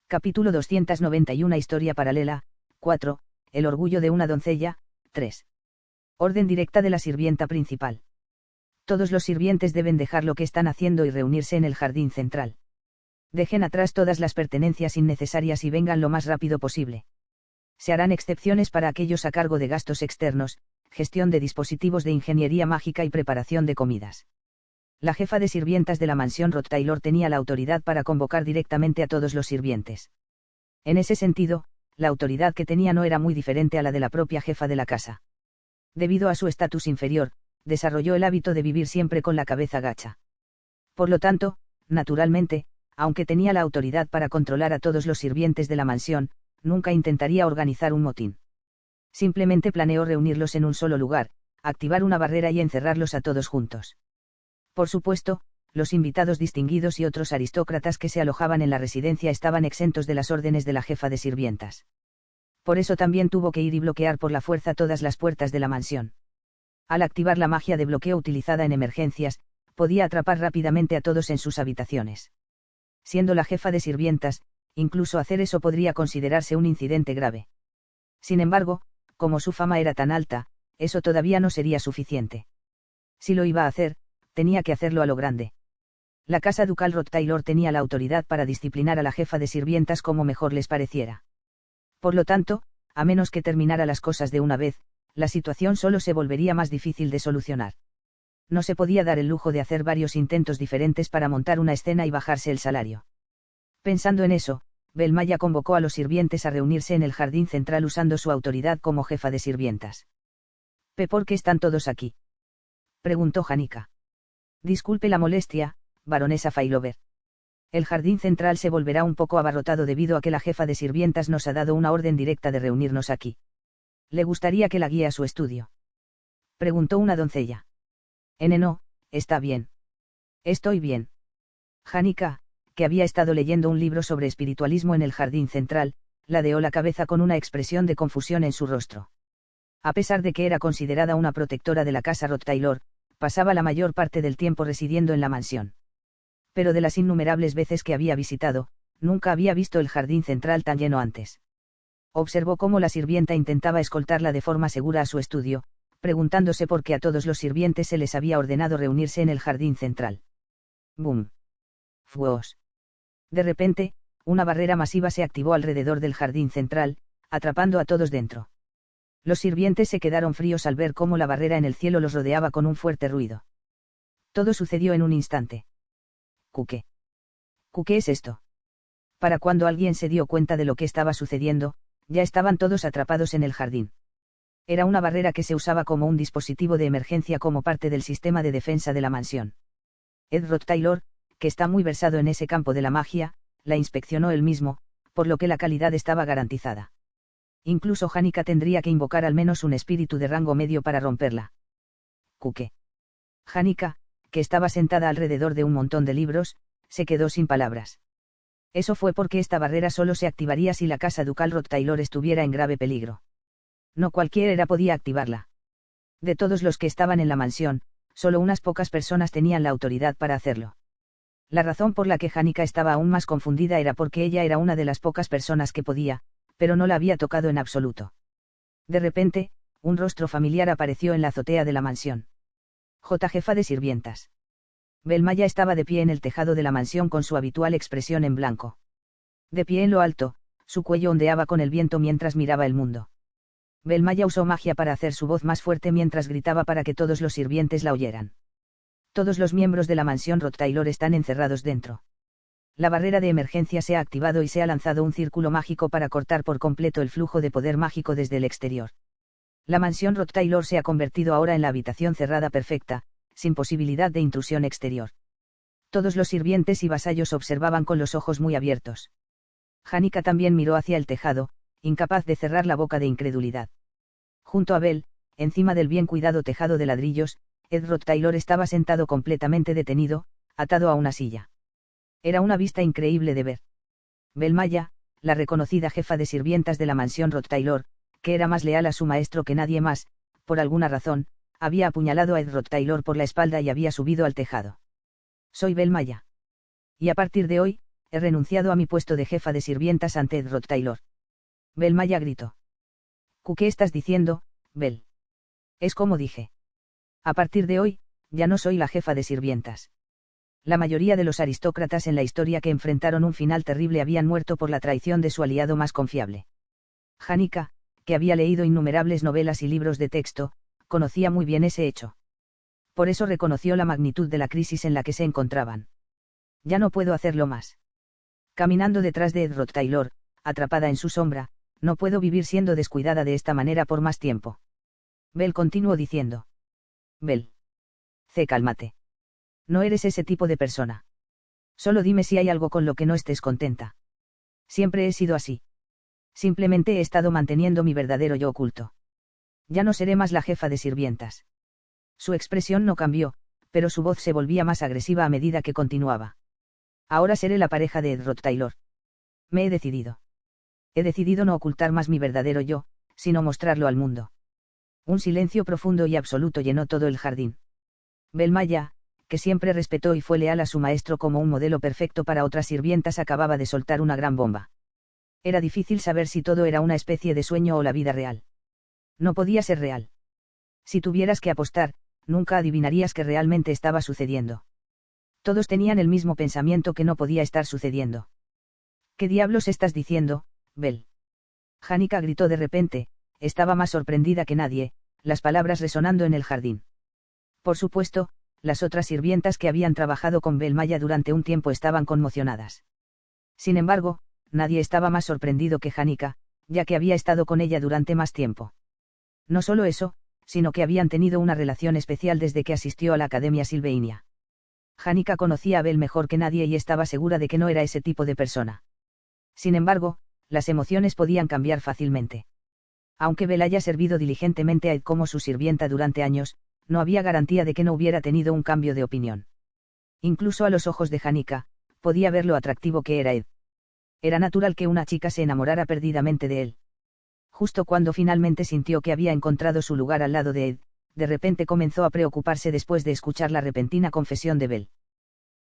Capítulo 291 Historia paralela, 4, El orgullo de una doncella, 3. Orden directa de la sirvienta principal. Todos los sirvientes deben dejar lo que están haciendo y reunirse en el jardín central. Dejen atrás todas las pertenencias innecesarias y vengan lo más rápido posible. Se harán excepciones para aquellos a cargo de gastos externos, gestión de dispositivos de ingeniería mágica y preparación de comidas. La jefa de sirvientas de la mansión Rothtaylor tenía la autoridad para convocar directamente a todos los sirvientes. En ese sentido, la autoridad que tenía no era muy diferente a la de la propia jefa de la casa. Debido a su estatus inferior, desarrolló el hábito de vivir siempre con la cabeza gacha. Por lo tanto, naturalmente, aunque tenía la autoridad para controlar a todos los sirvientes de la mansión, nunca intentaría organizar un motín. Simplemente planeó reunirlos en un solo lugar, activar una barrera y encerrarlos a todos juntos. Por supuesto, los invitados distinguidos y otros aristócratas que se alojaban en la residencia estaban exentos de las órdenes de la jefa de sirvientas. Por eso también tuvo que ir y bloquear por la fuerza todas las puertas de la mansión. Al activar la magia de bloqueo utilizada en emergencias, podía atrapar rápidamente a todos en sus habitaciones. Siendo la jefa de sirvientas, incluso hacer eso podría considerarse un incidente grave. Sin embargo, como su fama era tan alta, eso todavía no sería suficiente. Si lo iba a hacer, tenía que hacerlo a lo grande. La casa ducal Rothtaylor tenía la autoridad para disciplinar a la jefa de sirvientas como mejor les pareciera. Por lo tanto, a menos que terminara las cosas de una vez, la situación solo se volvería más difícil de solucionar. No se podía dar el lujo de hacer varios intentos diferentes para montar una escena y bajarse el salario. Pensando en eso, Belmaya convocó a los sirvientes a reunirse en el jardín central usando su autoridad como jefa de sirvientas. ¿Por qué están todos aquí?, preguntó Janica. Disculpe la molestia, baronesa Failover. El jardín central se volverá un poco abarrotado debido a que la jefa de sirvientas nos ha dado una orden directa de reunirnos aquí. ¿Le gustaría que la guíe a su estudio?, preguntó una doncella. No, está bien. Estoy bien. Janica, que había estado leyendo un libro sobre espiritualismo en el jardín central, ladeó la cabeza con una expresión de confusión en su rostro. A pesar de que era considerada una protectora de la casa Rothtaylor, pasaba la mayor parte del tiempo residiendo en la mansión. Pero de las innumerables veces que había visitado, nunca había visto el jardín central tan lleno antes. Observó cómo la sirvienta intentaba escoltarla de forma segura a su estudio, preguntándose por qué a todos los sirvientes se les había ordenado reunirse en el jardín central. ¡Bum! ¡Fuos! De repente, una barrera masiva se activó alrededor del jardín central, atrapando a todos dentro. Los sirvientes se quedaron fríos al ver cómo la barrera en el cielo los rodeaba con un fuerte ruido. Todo sucedió en un instante. ¿Qué? ¿Qué es esto? Para cuando alguien se dio cuenta de lo que estaba sucediendo, ya estaban todos atrapados en el jardín. Era una barrera que se usaba como un dispositivo de emergencia como parte del sistema de defensa de la mansión. Ed Rothtaylor, que está muy versado en ese campo de la magia, la inspeccionó él mismo, por lo que la calidad estaba garantizada. Incluso Janica tendría que invocar al menos un espíritu de rango medio para romperla. ¿Qué? Janica, que estaba sentada alrededor de un montón de libros, se quedó sin palabras. Eso fue porque esta barrera solo se activaría si la casa ducal Rothtaylor estuviera en grave peligro. No cualquiera podía activarla. De todos los que estaban en la mansión, solo unas pocas personas tenían la autoridad para hacerlo. La razón por la que Janica estaba aún más confundida era porque ella era una de las pocas personas que podía, pero no la había tocado en absoluto. De repente, un rostro familiar apareció en la azotea de la mansión. Jefa de sirvientas. Belmaya estaba de pie en el tejado de la mansión con su habitual expresión en blanco. De pie en lo alto, su cuello ondeaba con el viento mientras miraba el mundo. Belmaya usó magia para hacer su voz más fuerte mientras gritaba para que todos los sirvientes la oyeran. Todos los miembros de la mansión Rothtaylor están encerrados dentro. La barrera de emergencia se ha activado y se ha lanzado un círculo mágico para cortar por completo el flujo de poder mágico desde el exterior. La mansión Rothtaylor se ha convertido ahora en la habitación cerrada perfecta, sin posibilidad de intrusión exterior. Todos los sirvientes y vasallos observaban con los ojos muy abiertos. Janica también miró hacia el tejado, incapaz de cerrar la boca de incredulidad. Junto a Bel, encima del bien cuidado tejado de ladrillos, Ed Rothtaylor estaba sentado completamente detenido, atado a una silla. Era una vista increíble de ver. Belmaya, la reconocida jefa de sirvientas de la mansión Rothtaylor, que era más leal a su maestro que nadie más, por alguna razón, había apuñalado a Ed Rothtaylor por la espalda y había subido al tejado. Soy Belmaya. Y a partir de hoy, he renunciado a mi puesto de jefa de sirvientas ante Edward Taylor. Bell Maya gritó. ¿Qué estás diciendo, Bell? Es como dije. A partir de hoy, ya no soy la jefa de sirvientas. La mayoría de los aristócratas en la historia que enfrentaron un final terrible habían muerto por la traición de su aliado más confiable. Janica, que había leído innumerables novelas y libros de texto, conocía muy bien ese hecho. Por eso reconoció la magnitud de la crisis en la que se encontraban. Ya no puedo hacerlo más. Caminando detrás de Edward Taylor, atrapada en su sombra, no puedo vivir siendo descuidada de esta manera por más tiempo. Bell continuó diciendo. Bell. Cálmate. No eres ese tipo de persona. Solo dime si hay algo con lo que no estés contenta. Siempre he sido así. Simplemente he estado manteniendo mi verdadero yo oculto. Ya no seré más la jefa de sirvientas. Su expresión no cambió, pero su voz se volvía más agresiva a medida que continuaba. Ahora seré la pareja de Edward Taylor. Me he decidido. He decidido no ocultar más mi verdadero yo, sino mostrarlo al mundo. Un silencio profundo y absoluto llenó todo el jardín. Bell Maya, que siempre respetó y fue leal a su maestro como un modelo perfecto para otras sirvientas, acababa de soltar una gran bomba. Era difícil saber si todo era una especie de sueño o la vida real. No podía ser real. Si tuvieras que apostar, nunca adivinarías que realmente estaba sucediendo. Todos tenían el mismo pensamiento que no podía estar sucediendo. ¿Qué diablos estás diciendo, Bell? Janica gritó de repente, estaba más sorprendida que nadie, las palabras resonando en el jardín. Por supuesto, las otras sirvientas que habían trabajado con Bell Maya durante un tiempo estaban conmocionadas. Sin embargo, nadie estaba más sorprendido que Janica, ya que había estado con ella durante más tiempo. No solo eso, sino que habían tenido una relación especial desde que asistió a la Academia Sylvania. Janica conocía a Bell mejor que nadie y estaba segura de que no era ese tipo de persona. Sin embargo, las emociones podían cambiar fácilmente. Aunque Bell haya servido diligentemente a Ed como su sirvienta durante años, no había garantía de que no hubiera tenido un cambio de opinión. Incluso a los ojos de Janica, podía ver lo atractivo que era Ed. Era natural que una chica se enamorara perdidamente de él. Justo cuando finalmente sintió que había encontrado su lugar al lado de Ed, de repente comenzó a preocuparse después de escuchar la repentina confesión de Bell.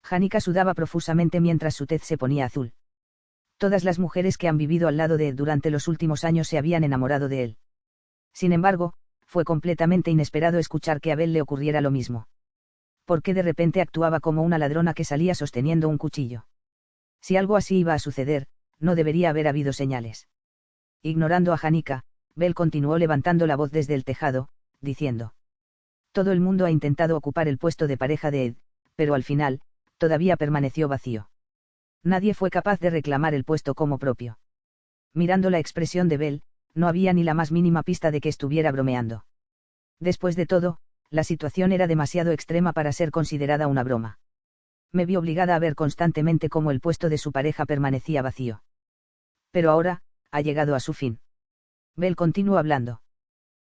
Janica sudaba profusamente mientras su tez se ponía azul. Todas las mujeres que han vivido al lado de Ed durante los últimos años se habían enamorado de él. Sin embargo, fue completamente inesperado escuchar que a Bell le ocurriera lo mismo. ¿Por qué de repente actuaba como una ladrona que salía sosteniendo un cuchillo? Si algo así iba a suceder, no debería haber habido señales. Ignorando a Janica, Bell continuó levantando la voz desde el tejado, diciendo. Todo el mundo ha intentado ocupar el puesto de pareja de Ed, pero al final, todavía permaneció vacío. Nadie fue capaz de reclamar el puesto como propio. Mirando la expresión de Bell, no había ni la más mínima pista de que estuviera bromeando. Después de todo, la situación era demasiado extrema para ser considerada una broma. Me vi obligada a ver constantemente cómo el puesto de su pareja permanecía vacío. Pero ahora, ha llegado a su fin. Bell continuó hablando.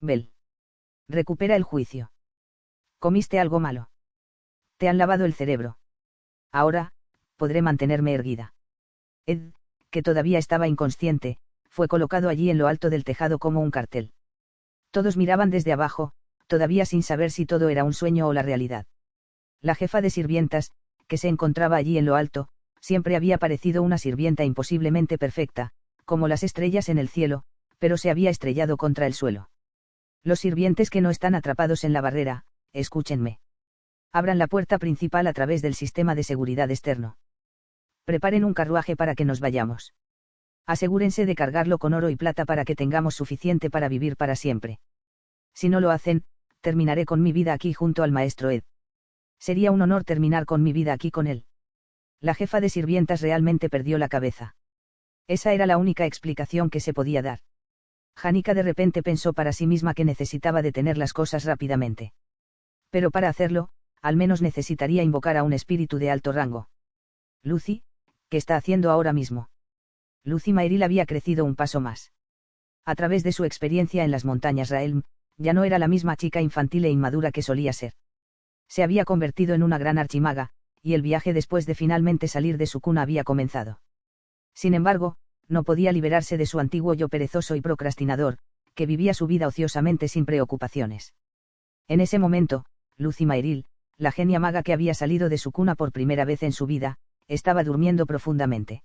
Bell. Recupera el juicio. ¿Comiste algo malo? Te han lavado el cerebro. Ahora, podré mantenerme erguida. Ed, que todavía estaba inconsciente, fue colocado allí en lo alto del tejado como un cartel. Todos miraban desde abajo, todavía sin saber si todo era un sueño o la realidad. La jefa de sirvientas, que se encontraba allí en lo alto, siempre había parecido una sirvienta imposiblemente perfecta, como las estrellas en el cielo, pero se había estrellado contra el suelo. Los sirvientes que no están atrapados en la barrera, escúchenme. Abran la puerta principal a través del sistema de seguridad externo. Preparen un carruaje para que nos vayamos. Asegúrense de cargarlo con oro y plata para que tengamos suficiente para vivir para siempre. Si no lo hacen, terminaré con mi vida aquí junto al maestro Ed. Sería un honor terminar con mi vida aquí con él. La jefa de sirvientas realmente perdió la cabeza. Esa era la única explicación que se podía dar. Janica de repente pensó para sí misma que necesitaba detener las cosas rápidamente. Pero para hacerlo, al menos necesitaría invocar a un espíritu de alto rango. Lucy, ¿qué está haciendo ahora mismo? Lucy Mayril había crecido un paso más. A través de su experiencia en las montañas Raelm, ya no era la misma chica infantil e inmadura que solía ser. Se había convertido en una gran archimaga, y el viaje después de finalmente salir de su cuna había comenzado. Sin embargo, no podía liberarse de su antiguo yo perezoso y procrastinador, que vivía su vida ociosamente sin preocupaciones. En ese momento, Lucy Mayril, la genia maga que había salido de su cuna por primera vez en su vida, estaba durmiendo profundamente.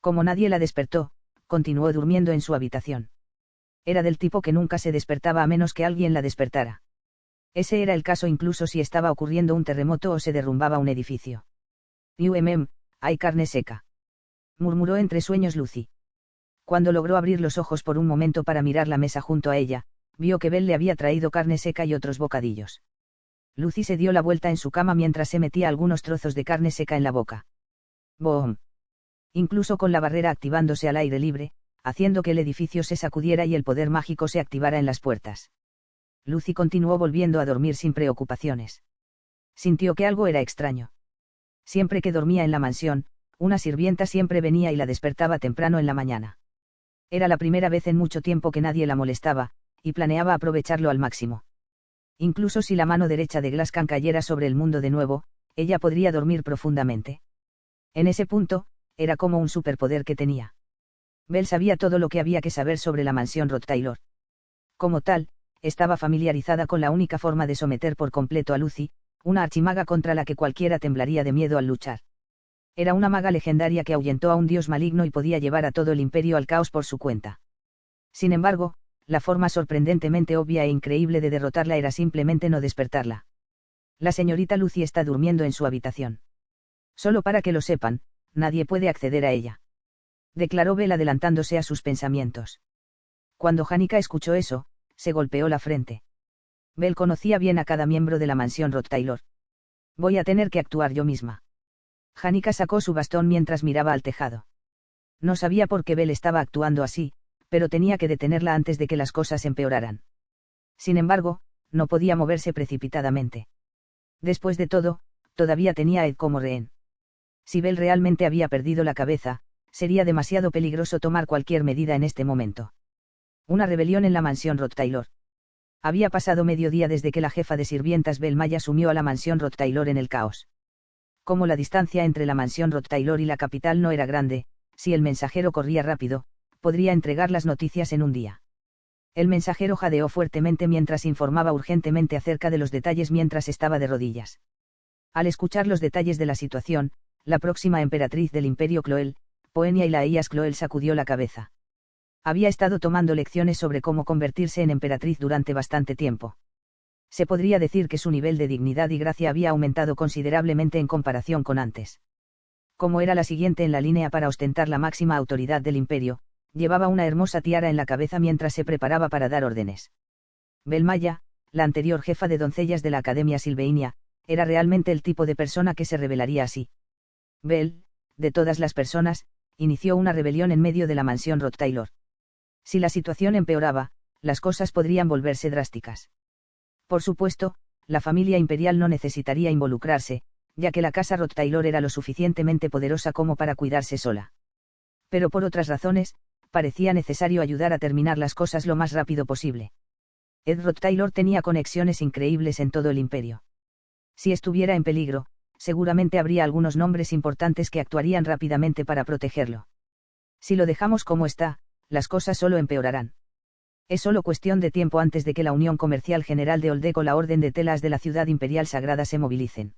Como nadie la despertó, continuó durmiendo en su habitación. Era del tipo que nunca se despertaba a menos que alguien la despertara. Ese era el caso incluso si estaba ocurriendo un terremoto o se derrumbaba un edificio. Hay carne seca, murmuró entre sueños Lucy. Cuando logró abrir los ojos por un momento para mirar la mesa junto a ella, vio que Belle le había traído carne seca y otros bocadillos. Lucy se dio la vuelta en su cama mientras se metía algunos trozos de carne seca en la boca. ¡Boom! Incluso con la barrera activándose al aire libre, haciendo que el edificio se sacudiera y el poder mágico se activara en las puertas. Lucy continuó volviendo a dormir sin preocupaciones. Sintió que algo era extraño. Siempre que dormía en la mansión, una sirvienta siempre venía y la despertaba temprano en la mañana. Era la primera vez en mucho tiempo que nadie la molestaba, y planeaba aprovecharlo al máximo. Incluso si la mano derecha de Glascan cayera sobre el mundo de nuevo, ella podría dormir profundamente. En ese punto, era como un superpoder que tenía. Belle sabía todo lo que había que saber sobre la mansión Rothtaylor. Como tal, estaba familiarizada con la única forma de someter por completo a Lucy, una archimaga contra la que cualquiera temblaría de miedo al luchar. Era una maga legendaria que ahuyentó a un dios maligno y podía llevar a todo el imperio al caos por su cuenta. Sin embargo, la forma sorprendentemente obvia e increíble de derrotarla era simplemente no despertarla. La señorita Lucy está durmiendo en su habitación. Solo para que lo sepan, nadie puede acceder a ella, declaró Belle adelantándose a sus pensamientos. Cuando Hanika escuchó eso, se golpeó la frente. Belle conocía bien a cada miembro de la mansión Rothtaylor. Voy a tener que actuar yo misma. Hanika sacó su bastón mientras miraba al tejado. No sabía por qué Belle estaba actuando así, pero tenía que detenerla antes de que las cosas empeoraran. Sin embargo, no podía moverse precipitadamente. Después de todo, todavía tenía a Ed como rehén. Si Belle realmente había perdido la cabeza, sería demasiado peligroso tomar cualquier medida en este momento. Una rebelión en la mansión Rothtaylor. Había pasado mediodía desde que la jefa de sirvientas Belle Maya sumió a la mansión Rothtaylor en el caos. Como la distancia entre la mansión Rothtaylor y la capital no era grande, si el mensajero corría rápido, podría entregar las noticias en un día. El mensajero jadeó fuertemente mientras informaba urgentemente acerca de los detalles mientras estaba de rodillas. Al escuchar los detalles de la situación, la próxima emperatriz del imperio Cloel, Poenia Ilaías Cloel sacudió la cabeza. Había estado tomando lecciones sobre cómo convertirse en emperatriz durante bastante tiempo. Se podría decir que su nivel de dignidad y gracia había aumentado considerablemente en comparación con antes. Como era la siguiente en la línea para ostentar la máxima autoridad del imperio, llevaba una hermosa tiara en la cabeza mientras se preparaba para dar órdenes. Belle Maya, la anterior jefa de doncellas de la Academia Silveinia, era realmente el tipo de persona que se rebelaría así. Belle, de todas las personas, inició una rebelión en medio de la mansión Rothtaylor. Si la situación empeoraba, las cosas podrían volverse drásticas. Por supuesto, la familia imperial no necesitaría involucrarse, ya que la casa Rothtaylor era lo suficientemente poderosa como para cuidarse sola. Pero por otras razones, parecía necesario ayudar a terminar las cosas lo más rápido posible. Ed Rothtaylor tenía conexiones increíbles en todo el imperio. Si estuviera en peligro, seguramente habría algunos nombres importantes que actuarían rápidamente para protegerlo. Si lo dejamos como está, las cosas solo empeorarán. Es solo cuestión de tiempo antes de que la Unión Comercial General de Oldec o la Orden de Telas de la Ciudad Imperial Sagrada se movilicen.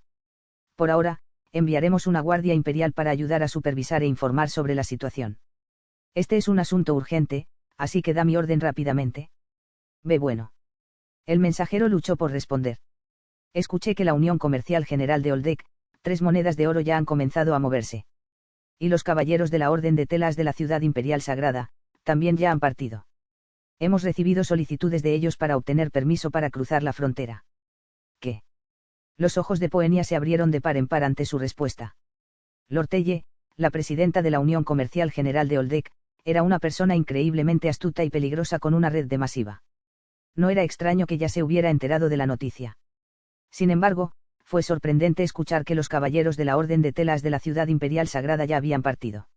Por ahora, enviaremos una guardia imperial para ayudar a supervisar e informar sobre la situación. Este es un asunto urgente, así que da mi orden rápidamente. Ve bueno. El mensajero luchó por responder. Escuché que la Unión Comercial General de Oldec, 3 monedas de oro ya han comenzado a moverse. Y los caballeros de la Orden de Telas de la Ciudad Imperial Sagrada, también ya han partido. Hemos recibido solicitudes de ellos para obtener permiso para cruzar la frontera. ¿Qué? Los ojos de Poenia se abrieron de par en par ante su respuesta. Lortelle, la presidenta de la Unión Comercial General de Oldec, era una persona increíblemente astuta y peligrosa con una red de masiva. No era extraño que ya se hubiera enterado de la noticia. Sin embargo, fue sorprendente escuchar que los caballeros de la Orden de Telas de la Ciudad Imperial Sagrada ya habían partido.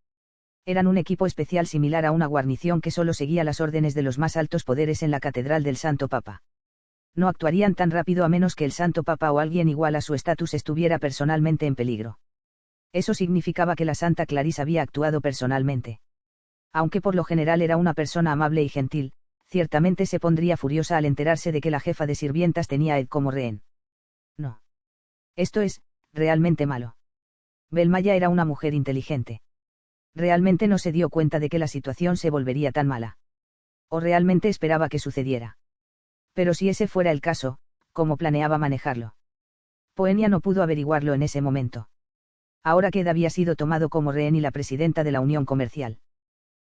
Eran un equipo especial similar a una guarnición que solo seguía las órdenes de los más altos poderes en la Catedral del Santo Papa. No actuarían tan rápido a menos que el Santo Papa o alguien igual a su estatus estuviera personalmente en peligro. Eso significaba que la Santa Clarisa había actuado personalmente. Aunque por lo general era una persona amable y gentil, ciertamente se pondría furiosa al enterarse de que la jefa de sirvientas tenía a Ed como rehén. No. Esto es, realmente malo. Belmaya era una mujer inteligente. Realmente no se dio cuenta de que la situación se volvería tan mala. O realmente esperaba que sucediera. Pero si ese fuera el caso, ¿cómo planeaba manejarlo? Poenia no pudo averiguarlo en ese momento. Ahora que Ed había sido tomado como rehén y la presidenta de la Unión Comercial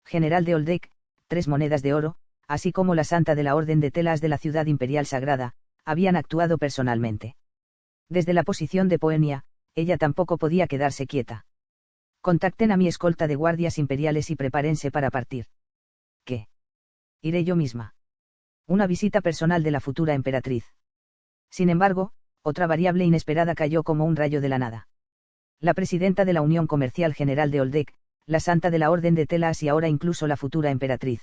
General de Oldek, 3 monedas de oro, así como la santa de la Orden de Telas de la Ciudad Imperial Sagrada, habían actuado personalmente. Desde la posición de Poenia, ella tampoco podía quedarse quieta. Contacten a mi escolta de guardias imperiales y prepárense para partir. ¿Qué? Iré yo misma. Una visita personal de la futura emperatriz. Sin embargo, otra variable inesperada cayó como un rayo de la nada. La presidenta de la Unión Comercial General de Oldek, la santa de la Orden de Telas y ahora incluso la futura emperatriz.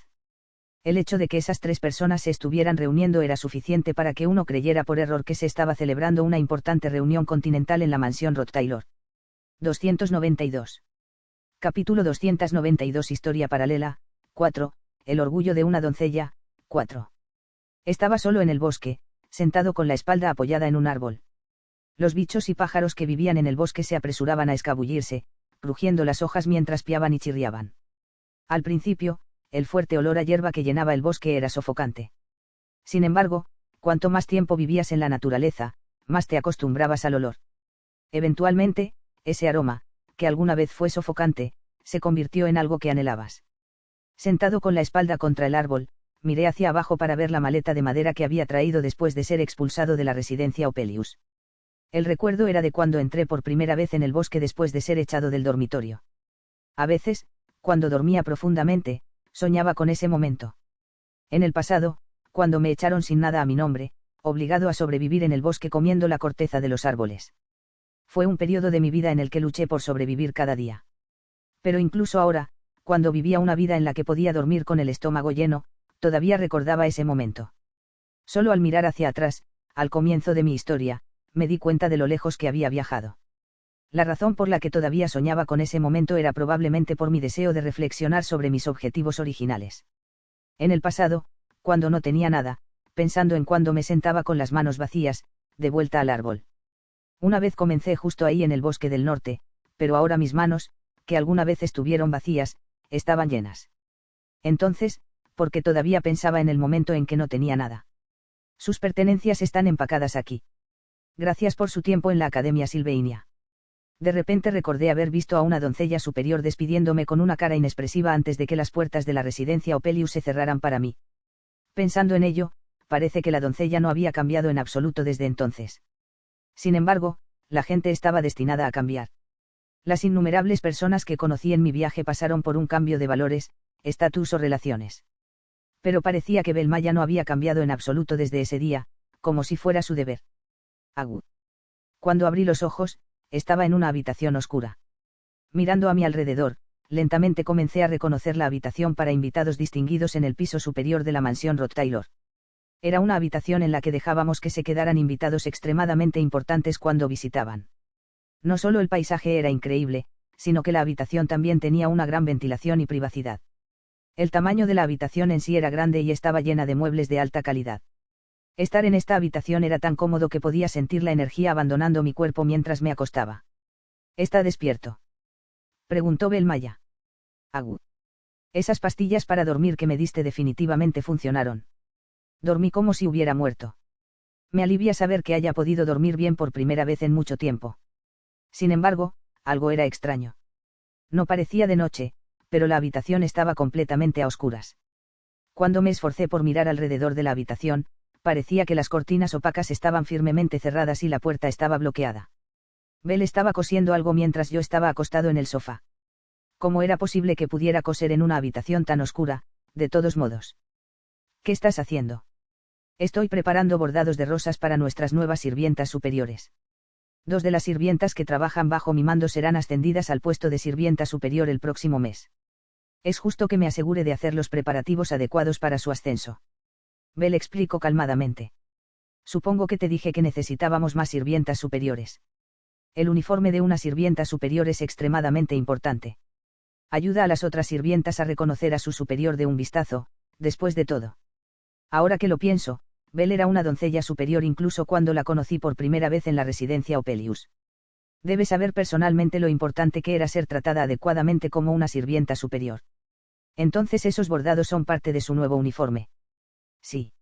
El hecho de que esas 3 personas se estuvieran reuniendo era suficiente para que uno creyera por error que se estaba celebrando una importante reunión continental en la mansión Rothtaylor. 292. Capítulo 292 Historia paralela, 4. El orgullo de una doncella, 4. Estaba solo en el bosque, sentado con la espalda apoyada en un árbol. Los bichos y pájaros que vivían en el bosque se apresuraban a escabullirse, crujiendo las hojas mientras piaban y chirriaban. Al principio, el fuerte olor a hierba que llenaba el bosque era sofocante. Sin embargo, cuanto más tiempo vivías en la naturaleza, más te acostumbrabas al olor. Eventualmente, ese aroma, que alguna vez fue sofocante, se convirtió en algo que anhelabas. Sentado con la espalda contra el árbol, miré hacia abajo para ver la maleta de madera que había traído después de ser expulsado de la residencia Opelius. El recuerdo era de cuando entré por primera vez en el bosque después de ser echado del dormitorio. A veces, cuando dormía profundamente, soñaba con ese momento. En el pasado, cuando me echaron sin nada a mi nombre, obligado a sobrevivir en el bosque comiendo la corteza de los árboles. Fue un periodo de mi vida en el que luché por sobrevivir cada día. Pero incluso ahora, cuando vivía una vida en la que podía dormir con el estómago lleno, todavía recordaba ese momento. Solo al mirar hacia atrás, al comienzo de mi historia, me di cuenta de lo lejos que había viajado. La razón por la que todavía soñaba con ese momento era probablemente por mi deseo de reflexionar sobre mis objetivos originales. En el pasado, cuando no tenía nada, pensando en cuando me sentaba con las manos vacías, de vuelta al árbol. Una vez comencé justo ahí en el bosque del norte, pero ahora mis manos, que alguna vez estuvieron vacías, estaban llenas. Entonces, porque todavía pensaba en el momento en que no tenía nada. Sus pertenencias están empacadas aquí. Gracias por su tiempo en la Academia Silveinia. De repente recordé haber visto a una doncella superior despidiéndome con una cara inexpresiva antes de que las puertas de la residencia Opelius se cerraran para mí. Pensando en ello, parece que la doncella no había cambiado en absoluto desde entonces. Sin embargo, la gente estaba destinada a cambiar. Las innumerables personas que conocí en mi viaje pasaron por un cambio de valores, estatus o relaciones. Pero parecía que Belmaya no había cambiado en absoluto desde ese día, como si fuera su deber. Agud. Cuando abrí los ojos, estaba en una habitación oscura. Mirando a mi alrededor, lentamente comencé a reconocer la habitación para invitados distinguidos en el piso superior de la mansión Rothtaylor. Era una habitación en la que dejábamos que se quedaran invitados extremadamente importantes cuando visitaban. No solo el paisaje era increíble, sino que la habitación también tenía una gran ventilación y privacidad. El tamaño de la habitación en sí era grande y estaba llena de muebles de alta calidad. Estar en esta habitación era tan cómodo que podía sentir la energía abandonando mi cuerpo mientras me acostaba. ¿Está despierto?, preguntó Belmaya. Agud. Esas pastillas para dormir que me diste definitivamente funcionaron. Dormí como si hubiera muerto. Me alivia saber que haya podido dormir bien por primera vez en mucho tiempo. Sin embargo, algo era extraño. No parecía de noche, pero la habitación estaba completamente a oscuras. Cuando me esforcé por mirar alrededor de la habitación, parecía que las cortinas opacas estaban firmemente cerradas y la puerta estaba bloqueada. Bel estaba cosiendo algo mientras yo estaba acostado en el sofá. ¿Cómo era posible que pudiera coser en una habitación tan oscura, de todos modos? ¿Qué estás haciendo? Estoy preparando bordados de rosas para nuestras nuevas sirvientas superiores. 2 de las sirvientas que trabajan bajo mi mando serán ascendidas al puesto de sirvienta superior el próximo mes. Es justo que me asegure de hacer los preparativos adecuados para su ascenso. Bel explicó calmadamente. Supongo que te dije que necesitábamos más sirvientas superiores. El uniforme de una sirvienta superior es extremadamente importante. Ayuda a las otras sirvientas a reconocer a su superior de un vistazo, después de todo. Ahora que lo pienso, Bel era una doncella superior incluso cuando la conocí por primera vez en la residencia Opelius. Debes saber personalmente lo importante que era ser tratada adecuadamente como una sirvienta superior. Entonces esos bordados son parte de su nuevo uniforme. Sí.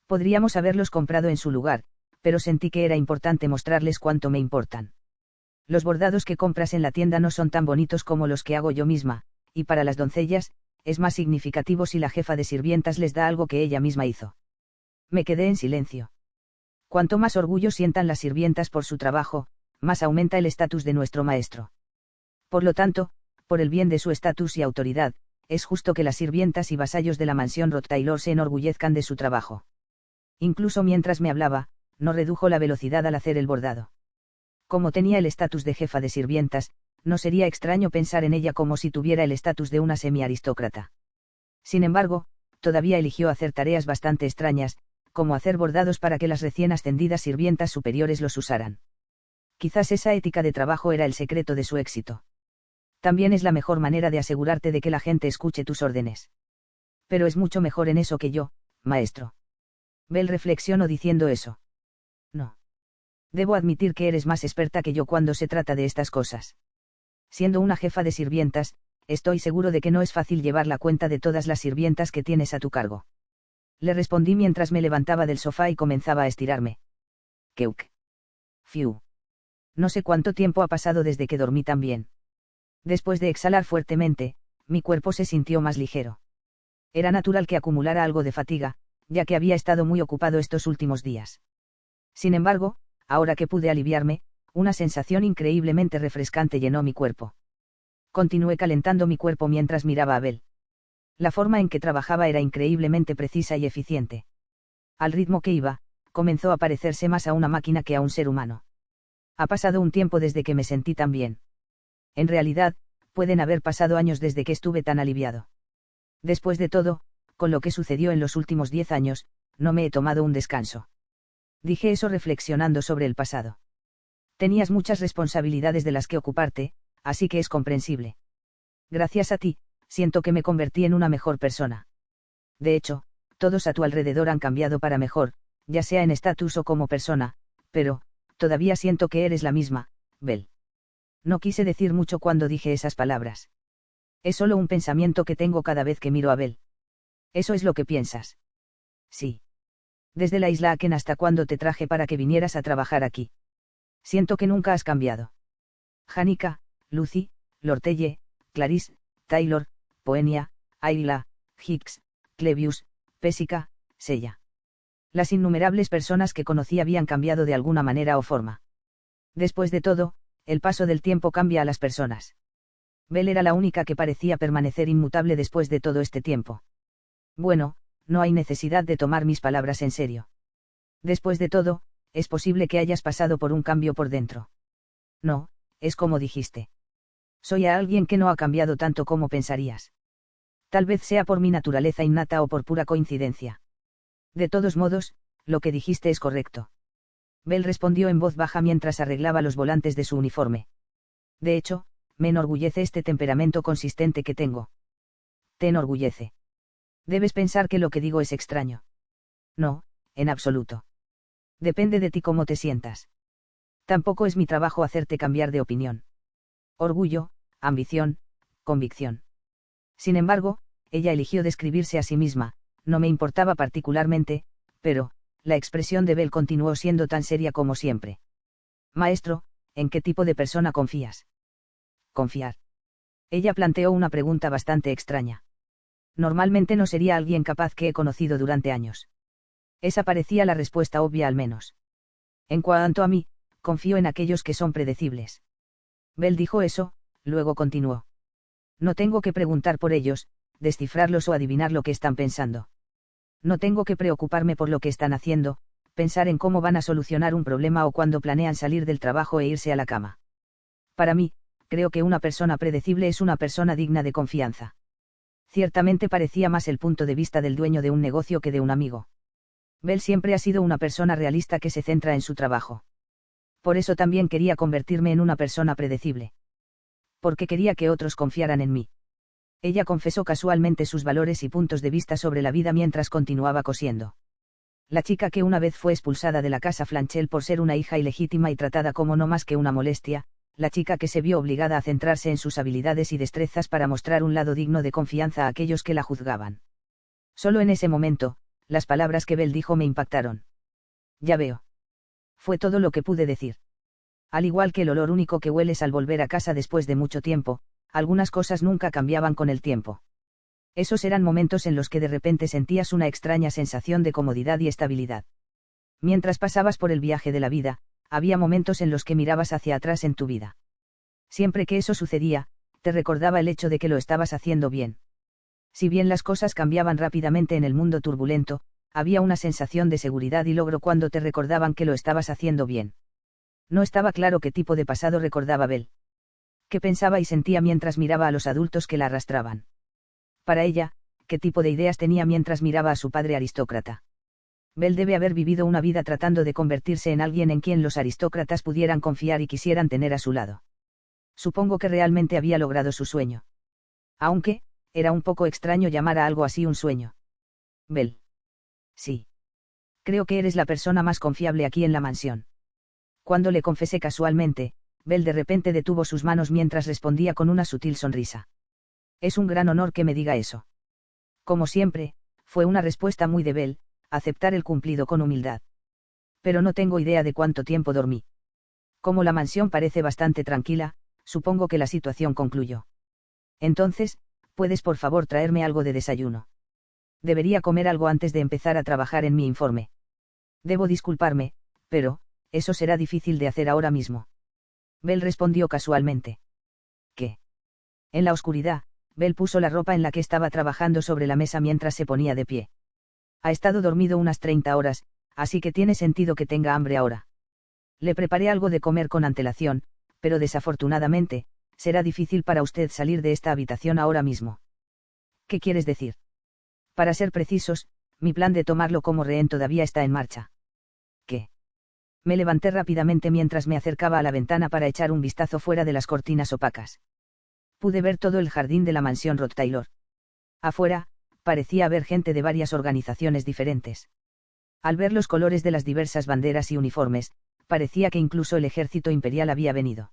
Podríamos haberlos comprado en su lugar, pero sentí que era importante mostrarles cuánto me importan. Los bordados que compras en la tienda no son tan bonitos como los que hago yo misma, y para las doncellas, es más significativo si la jefa de sirvientas les da algo que ella misma hizo. Me quedé en silencio. Cuanto más orgullo sientan las sirvientas por su trabajo, más aumenta el estatus de nuestro maestro. Por lo tanto, por el bien de su estatus y autoridad, es justo que las sirvientas y vasallos de la mansión Rothtaylor se enorgullezcan de su trabajo. Incluso mientras me hablaba, no redujo la velocidad al hacer el bordado. Como tenía el estatus de jefa de sirvientas, no sería extraño pensar en ella como si tuviera el estatus de una semi-aristócrata. Sin embargo, todavía eligió hacer tareas bastante extrañas, como hacer bordados para que las recién ascendidas sirvientas superiores los usaran. Quizás esa ética de trabajo era el secreto de su éxito. También es la mejor manera de asegurarte de que la gente escuche tus órdenes. Pero es mucho mejor en eso que yo, maestro. Bell reflexionó diciendo eso. No. Debo admitir que eres más experta que yo cuando se trata de estas cosas. Siendo una jefa de sirvientas, estoy seguro de que no es fácil llevar la cuenta de todas las sirvientas que tienes a tu cargo. Le respondí mientras me levantaba del sofá y comenzaba a estirarme. Keuk. Fiu. No sé cuánto tiempo ha pasado desde que dormí tan bien. Después de exhalar fuertemente, mi cuerpo se sintió más ligero. Era natural que acumulara algo de fatiga, ya que había estado muy ocupado estos últimos días. Sin embargo, ahora que pude aliviarme, una sensación increíblemente refrescante llenó mi cuerpo. Continué calentando mi cuerpo mientras miraba a Bell. La forma en que trabajaba era increíblemente precisa y eficiente. Al ritmo que iba, comenzó a parecerse más a una máquina que a un ser humano. Ha pasado un tiempo desde que me sentí tan bien. En realidad, pueden haber pasado años desde que estuve tan aliviado. Después de todo, con lo que sucedió en los últimos 10 años, no me he tomado un descanso. Dije eso reflexionando sobre el pasado. Tenías muchas responsabilidades de las que ocuparte, así que es comprensible. Gracias a ti, siento que me convertí en una mejor persona. De hecho, todos a tu alrededor han cambiado para mejor, ya sea en estatus o como persona, pero, todavía siento que eres la misma, Bell. No quise decir mucho cuando dije esas palabras. Es solo un pensamiento que tengo cada vez que miro a Bell. ¿Eso es lo que piensas? Sí. Desde la isla Aken hasta cuando te traje para que vinieras a trabajar aquí. Siento que nunca has cambiado. Janica, Lucy, Lortelle, Clarice, Taylor, Poenia, Ayla, Hicks, Clevius, Pesica, Sella. Las innumerables personas que conocí habían cambiado de alguna manera o forma. Después de todo, el paso del tiempo cambia a las personas. Bell era la única que parecía permanecer inmutable después de todo este tiempo. Bueno, no hay necesidad de tomar mis palabras en serio. Después de todo, es posible que hayas pasado por un cambio por dentro. No, es como dijiste. Soy a alguien que no ha cambiado tanto como pensarías. Tal vez sea por mi naturaleza innata o por pura coincidencia. De todos modos, lo que dijiste es correcto. Bell respondió en voz baja mientras arreglaba los volantes de su uniforme. De hecho, me enorgullece este temperamento consistente que tengo. ¿Te enorgullece? Debes pensar que lo que digo es extraño. No, en absoluto. Depende de ti cómo te sientas. Tampoco es mi trabajo hacerte cambiar de opinión. Orgullo, ambición, convicción. Sin embargo, ella eligió describirse a sí misma, no me importaba particularmente, pero, la expresión de Bell continuó siendo tan seria como siempre. Maestro, ¿en qué tipo de persona confías? Confiar. Ella planteó una pregunta bastante extraña. Normalmente no sería alguien capaz que he conocido durante años. Esa parecía la respuesta obvia al menos. En cuanto a mí, confío en aquellos que son predecibles. Bell dijo eso, luego continuó. No tengo que preguntar por ellos, descifrarlos o adivinar lo que están pensando. No tengo que preocuparme por lo que están haciendo, pensar en cómo van a solucionar un problema o cuándo planean salir del trabajo e irse a la cama. Para mí, creo que una persona predecible es una persona digna de confianza. Ciertamente parecía más el punto de vista del dueño de un negocio que de un amigo. Bell siempre ha sido una persona realista que se centra en su trabajo. Por eso también quería convertirme en una persona predecible. Porque quería que otros confiaran en mí. Ella confesó casualmente sus valores y puntos de vista sobre la vida mientras continuaba cosiendo. La chica que una vez fue expulsada de la casa Flanchel por ser una hija ilegítima y tratada como no más que una molestia, la chica que se vio obligada a centrarse en sus habilidades y destrezas para mostrar un lado digno de confianza a aquellos que la juzgaban. Solo en ese momento, las palabras que Bell dijo me impactaron. Ya veo. Fue todo lo que pude decir. Al igual que el olor único que hueles al volver a casa después de mucho tiempo, algunas cosas nunca cambiaban con el tiempo. Esos eran momentos en los que de repente sentías una extraña sensación de comodidad y estabilidad. Mientras pasabas por el viaje de la vida, había momentos en los que mirabas hacia atrás en tu vida. Siempre que eso sucedía, te recordaba el hecho de que lo estabas haciendo bien. Si bien las cosas cambiaban rápidamente en el mundo turbulento, había una sensación de seguridad y logro cuando te recordaban que lo estabas haciendo bien. No estaba claro qué tipo de pasado recordaba Bell. Qué pensaba y sentía mientras miraba a los adultos que la arrastraban. Para ella, qué tipo de ideas tenía mientras miraba a su padre aristócrata. Bell debe haber vivido una vida tratando de convertirse en alguien en quien los aristócratas pudieran confiar y quisieran tener a su lado. Supongo que realmente había logrado su sueño. Aunque, era un poco extraño llamar a algo así un sueño. Bell. Sí. Creo que eres la persona más confiable aquí en la mansión. Cuando le confesé casualmente, Bell de repente detuvo sus manos mientras respondía con una sutil sonrisa. Es un gran honor que me diga eso. Como siempre, fue una respuesta muy de Bell, aceptar el cumplido con humildad. Pero no tengo idea de cuánto tiempo dormí. Como la mansión parece bastante tranquila, supongo que la situación concluyó. Entonces, ¿puedes por favor traerme algo de desayuno? Debería comer algo antes de empezar a trabajar en mi informe. Debo disculparme, pero, eso será difícil de hacer ahora mismo. Bell respondió casualmente. ¿Qué? En la oscuridad, Bell puso la ropa en la que estaba trabajando sobre la mesa mientras se ponía de pie. Ha estado dormido unas 30 horas, así que tiene sentido que tenga hambre ahora. Le preparé algo de comer con antelación, pero desafortunadamente, será difícil para usted salir de esta habitación ahora mismo. ¿Qué quieres decir? Para ser precisos, mi plan de tomarlo como rehén todavía está en marcha. ¿Qué? Me levanté rápidamente mientras me acercaba a la ventana para echar un vistazo fuera de las cortinas opacas. Pude ver todo el jardín de la mansión Rothtaylor. Afuera, parecía haber gente de varias organizaciones diferentes. Al ver los colores de las diversas banderas y uniformes, parecía que incluso el ejército imperial había venido.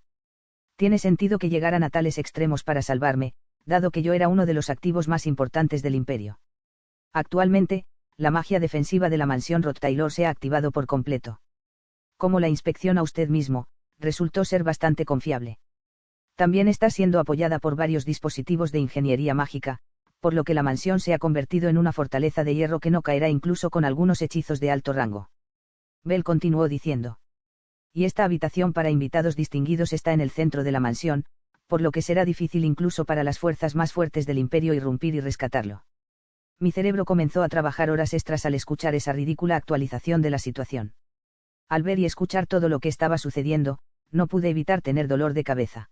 Tiene sentido que llegaran a tales extremos para salvarme, dado que yo era uno de los activos más importantes del imperio. Actualmente, la magia defensiva de la mansión Rothtaylor se ha activado por completo. Como la inspección a usted mismo, resultó ser bastante confiable. También está siendo apoyada por varios dispositivos de ingeniería mágica, por lo que la mansión se ha convertido en una fortaleza de hierro que no caerá incluso con algunos hechizos de alto rango. Bell continuó diciendo. Y esta habitación para invitados distinguidos está en el centro de la mansión, por lo que será difícil incluso para las fuerzas más fuertes del imperio irrumpir y rescatarlo. Mi cerebro comenzó a trabajar horas extras al escuchar esa ridícula actualización de la situación. Al ver y escuchar todo lo que estaba sucediendo, no pude evitar tener dolor de cabeza.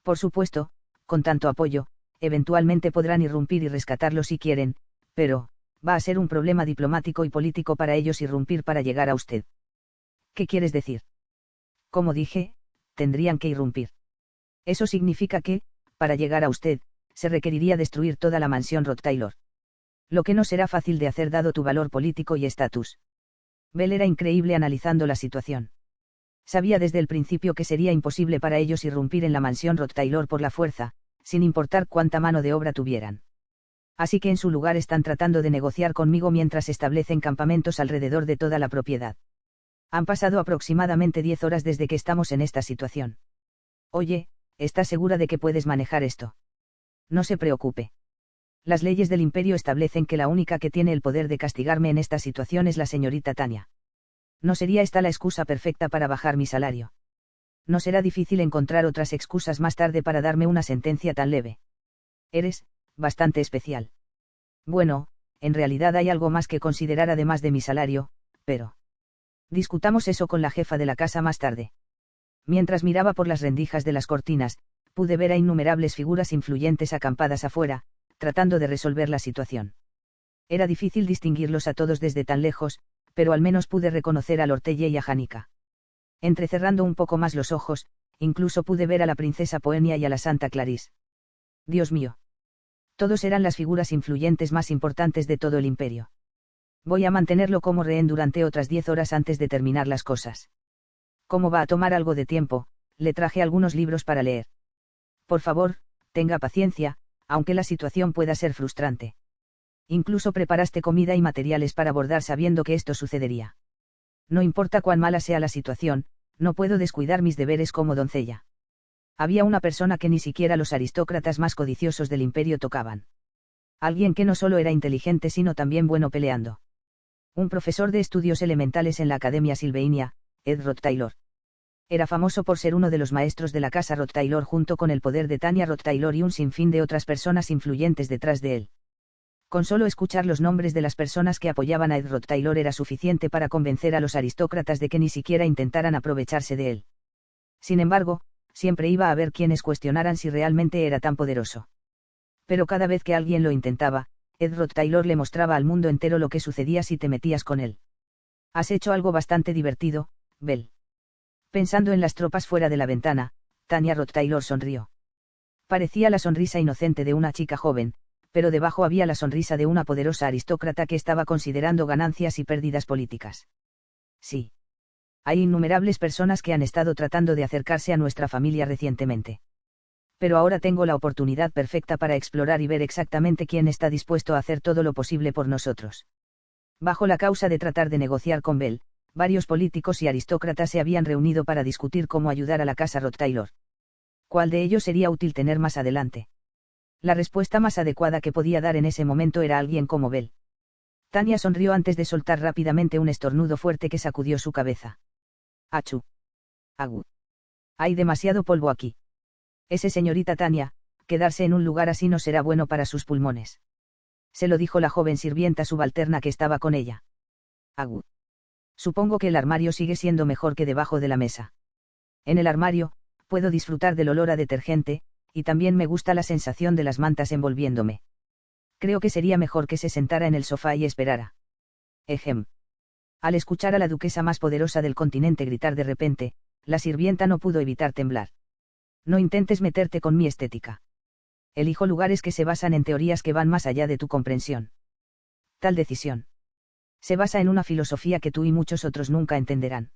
Por supuesto, con tanto apoyo, eventualmente podrán irrumpir y rescatarlo si quieren, pero, va a ser un problema diplomático y político para ellos irrumpir para llegar a usted. ¿Qué quieres decir? Como dije, tendrían que irrumpir. Eso significa que, para llegar a usted, se requeriría destruir toda la mansión Rothtaylor. Lo que no será fácil de hacer dado tu valor político y estatus. Bell era increíble analizando la situación. Sabía desde el principio que sería imposible para ellos irrumpir en la mansión Rothtaylor por la fuerza, sin importar cuánta mano de obra tuvieran. Así que en su lugar están tratando de negociar conmigo mientras establecen campamentos alrededor de toda la propiedad. Han pasado aproximadamente 10 horas desde que estamos en esta situación. Oye, ¿estás segura de que puedes manejar esto? No se preocupe. Las leyes del imperio establecen que la única que tiene el poder de castigarme en esta situación es la señorita Tanya. ¿No sería esta la excusa perfecta para bajar mi salario? No será difícil encontrar otras excusas más tarde para darme una sentencia tan leve. Eres, bastante especial. Bueno, en realidad hay algo más que considerar además de mi salario, pero... Discutamos eso con la jefa de la casa más tarde. Mientras miraba por las rendijas de las cortinas, pude ver a innumerables figuras influyentes acampadas afuera, tratando de resolver la situación. Era difícil distinguirlos a todos desde tan lejos, pero al menos pude reconocer a Lortelle y a Janica. Entrecerrando un poco más los ojos, incluso pude ver a la princesa Poenia y a la Santa Clarice. Dios mío. Todos eran las figuras influyentes más importantes de todo el imperio. Voy a mantenerlo como rehén durante otras 10 horas antes de terminar las cosas. Como va a tomar algo de tiempo, le traje algunos libros para leer. Por favor, tenga paciencia, aunque la situación pueda ser frustrante. Incluso preparaste comida y materiales para bordar sabiendo que esto sucedería. No importa cuán mala sea la situación, no puedo descuidar mis deberes como doncella. Había una persona que ni siquiera los aristócratas más codiciosos del imperio tocaban. Alguien que no solo era inteligente sino también bueno peleando. Un profesor de estudios elementales en la Academia Silveinia, Ed Roth-Taylor. Era famoso por ser uno de los maestros de la casa Roth-Taylor junto con el poder de Tanya Roth-Taylor y un sinfín de otras personas influyentes detrás de él. Con solo escuchar los nombres de las personas que apoyaban a Ed Roth-Taylor era suficiente para convencer a los aristócratas de que ni siquiera intentaran aprovecharse de él. Sin embargo, siempre iba a haber quienes cuestionaran si realmente era tan poderoso. Pero cada vez que alguien lo intentaba, Ed Roth-Taylor le mostraba al mundo entero lo que sucedía si te metías con él. Has hecho algo bastante divertido, Bell. Pensando en las tropas fuera de la ventana, Tanya Roth-Taylor sonrió. Parecía la sonrisa inocente de una chica joven, pero debajo había la sonrisa de una poderosa aristócrata que estaba considerando ganancias y pérdidas políticas. Sí. Hay innumerables personas que han estado tratando de acercarse a nuestra familia recientemente. Pero ahora tengo la oportunidad perfecta para explorar y ver exactamente quién está dispuesto a hacer todo lo posible por nosotros. Bajo la causa de tratar de negociar con Bell, varios políticos y aristócratas se habían reunido para discutir cómo ayudar a la casa Roth-Taylor. ¿Cuál de ellos sería útil tener más adelante? La respuesta más adecuada que podía dar en ese momento era alguien como Bell. Tanya sonrió antes de soltar rápidamente un estornudo fuerte que sacudió su cabeza. Achú. Agú. Hay demasiado polvo aquí. Señorita Tanya, quedarse en un lugar así no será bueno para sus pulmones. Se lo dijo la joven sirvienta subalterna que estaba con ella. Agú. Supongo que el armario sigue siendo mejor que debajo de la mesa. En el armario, puedo disfrutar del olor a detergente, y también me gusta la sensación de las mantas envolviéndome. Creo que sería mejor que se sentara en el sofá y esperara. Ejem. Al escuchar a la duquesa más poderosa del continente gritar de repente, la sirvienta no pudo evitar temblar. No intentes meterte con mi estética. Elijo lugares que se basan en teorías que van más allá de tu comprensión. Tal decisión se basa en una filosofía que tú y muchos otros nunca entenderán.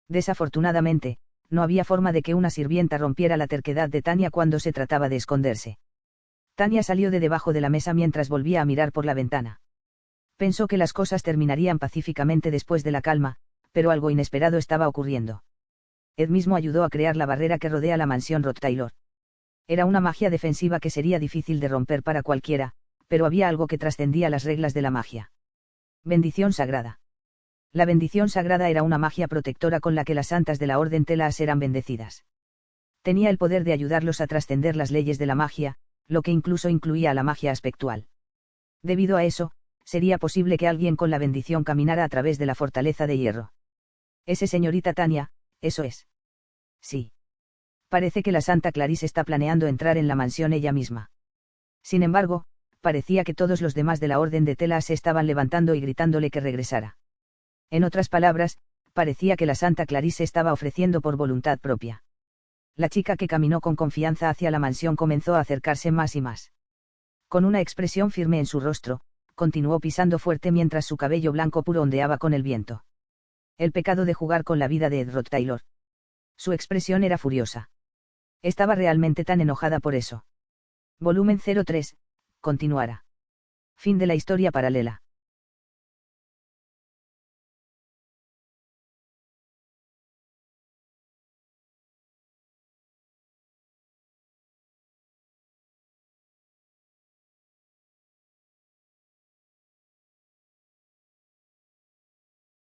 Desafortunadamente, no había forma de que una sirvienta rompiera la terquedad de Tanya cuando se trataba de esconderse. Tanya salió de debajo de la mesa mientras volvía a mirar por la ventana. Pensó que las cosas terminarían pacíficamente después de la calma, pero algo inesperado estaba ocurriendo. Ed mismo ayudó a crear la barrera que rodea la mansión Roth-Taylor. Era una magia defensiva que sería difícil de romper para cualquiera, pero había algo que trascendía las reglas de la magia. Bendición sagrada. La bendición sagrada era una magia protectora con la que las santas de la Orden Telas eran bendecidas. Tenía el poder de ayudarlos a trascender las leyes de la magia, lo que incluso incluía a la magia aspectual. Debido a eso, sería posible que alguien con la bendición caminara a través de la fortaleza de hierro. Señorita Tanya, eso es. Sí. Parece que la Santa Clarice está planeando entrar en la mansión ella misma. Sin embargo, parecía que todos los demás de la Orden de Telas se estaban levantando y gritándole que regresara. En otras palabras, parecía que la Santa Clarice estaba ofreciendo por voluntad propia. La chica que caminó con confianza hacia la mansión comenzó a acercarse más y más. Con una expresión firme en su rostro, continuó pisando fuerte mientras su cabello blanco puro ondeaba con el viento. El pecado de jugar con la vida de Ed Roth-Taylor. Su expresión era furiosa. Estaba realmente tan enojada por eso. Volumen 03, continuará. Fin de la historia paralela.